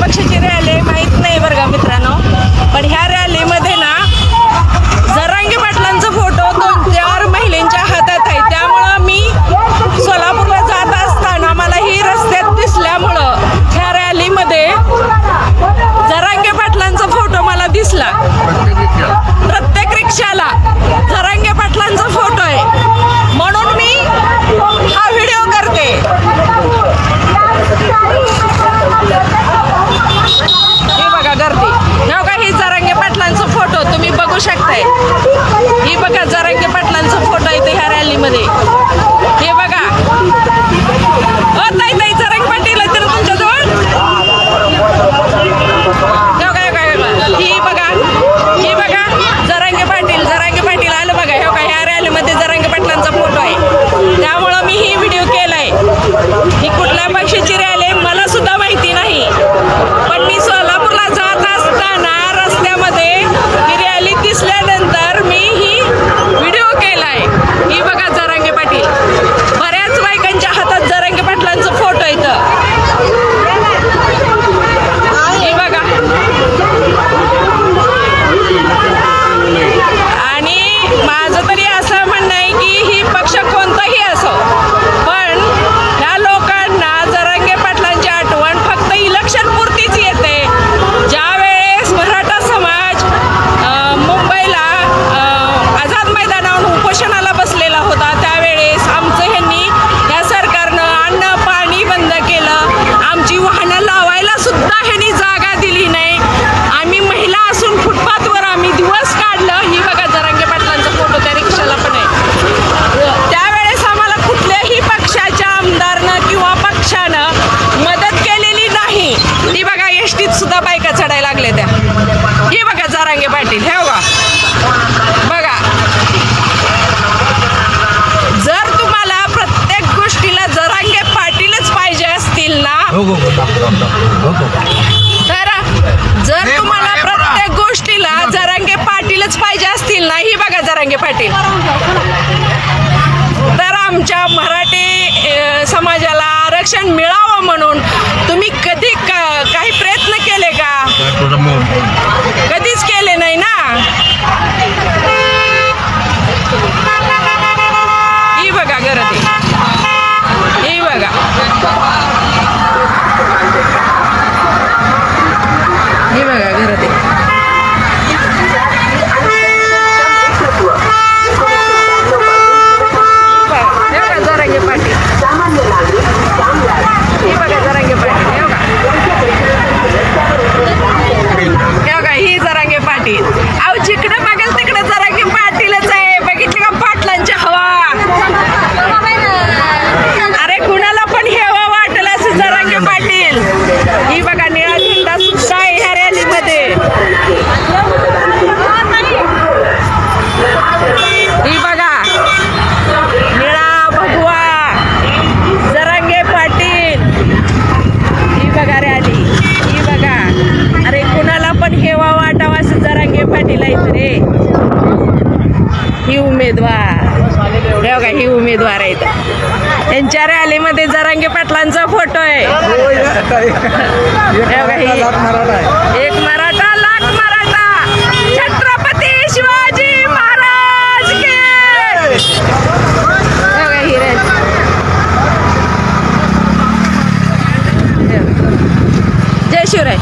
पक्षाची रॅली आहे माहीत नाही बरं का मित्रांनो, पण ह्या रॅलीमध्ये ना जरांगे पाटलांचा फोटो 2-4 महिलांच्या हातात आहे. त्यामुळं मी सोलापूरला जात असताना मला ही रस्त्यात दिसल्यामुळं ह्या रॅलीमध्ये जरांगे पाटलांचा फोटो मला दिसला. प्रत्येक रिक्षाला जरांगे पाटलांचा फोटो आहे, म्हणून मी हा व्हिडिओ करते. हे बघा गर्दी, हे बघा ही जरांगे पाटलांचा फोटो तुम्ही बघू शकताय. ही बघा जरांगे पाटलांचा फोटो इथे ह्या रॅलीमध्ये. हे बघा ताई ताई जरांगे पाटील आहेत ना तुमच्याजवळ. ही बघा जरांगे पाटील आलं बघा. हे बघा ह्या रॅलीमध्ये जरांगे पाटलांचा फोटो आहे. त्यामुळं मी ही व्हिडिओ केलाय. ही कुठल्या पक्षाची रॅली मला सुद्धा माहिती नाही, पण मी सोलापूरला जात असताना रस्त्यामध्ये ही रॅली दिसल्यानंतर मी ही व्हिडिओ केलाय. ही बघा जरांगे पाटील, बऱ्याच बायकांच्या हातात जरांगे पाटलांचा फोटो इथं. ही बघा, आणि माझं तरी असं म्हणणं आहे की ही पक्ष कोणताही असो, पण ह्या लोकांना जरांगे पाटलांची आठवण फक्त इलेक्शन पुरतीच येते. ज्या वेळेस मराठा समाज मुंबईला आझाद मैदानावर उपोषणाला बसलेला होता, त्यावेळेस आमचं ह्यांनी ह्या सरकारनं अन्न पाणी बंद केलं. आमची वाहनं लावायला सुद्धा ह्यांनी जागा दिली नाही. आम्ही महिला असून फुटपाथवर आम्ही दिवस काढलं. ही बघा जरांगे पाटलांचा फोटो त्या रिक्षाला पण आहे. त्यावेळेस आम्हाला कुठल्याही पक्षाच्या आमदारनं किंवा पक्षानं मदत केलेली नाही. ती बघा एसटीत सुद्धा बायका चढायला लागले त्या. ही बघा जरांगे पाटील, हे बघा. जर तुम्हाला प्रत्येक गोष्टीला जरांगे पाटीलच पाहिजे असतील ना, तर जर तुम्हाला प्रत्येक गोष्टीला जरांगे पाटीलच पाहिजे असतील ना, ही बघा जरांगे पाटील, तर आमच्या मराठी समाजाला आरक्षण मिळावं म्हणून तुम्ही कधी काही प्रयत्न केले का? कधीच केले नाही ना. ही बघा गर्दी, ही बघा. ही बघा गर्दी. हे बघा जरांगे पाटील, ही बघा जरांगे पाटील, हे बघा ही जरांगे पाटील. अहो जिकडे बघेल तिकडे जरांगे पाटीलच आहे. बघितले का पाटलांची हवा? अरे कुणाला पण हेवा वाटेल असं जरांगे पाटील. ही बघा निळा झेंडा सुद्धा आहे ह्या रॅलीमध्ये. ही बघा निळा भगवा जरांगे पाटील. ही बघा रॅली, ही बघा. अरे कुणाला पण हेवा वाटावा असं जरांगे पाटील आहेत रे. ही उमेदवार, हे बघा ही उमेदवार आहेत. त्यांच्या रॅलीमध्ये जरांगे पाटलांचा फोटो आहे. हे बघा ही एक मराठा लाख मराठा छत्रपती शिवाजी महाराज के. हे बघा ही रॅली. जय शिवराय.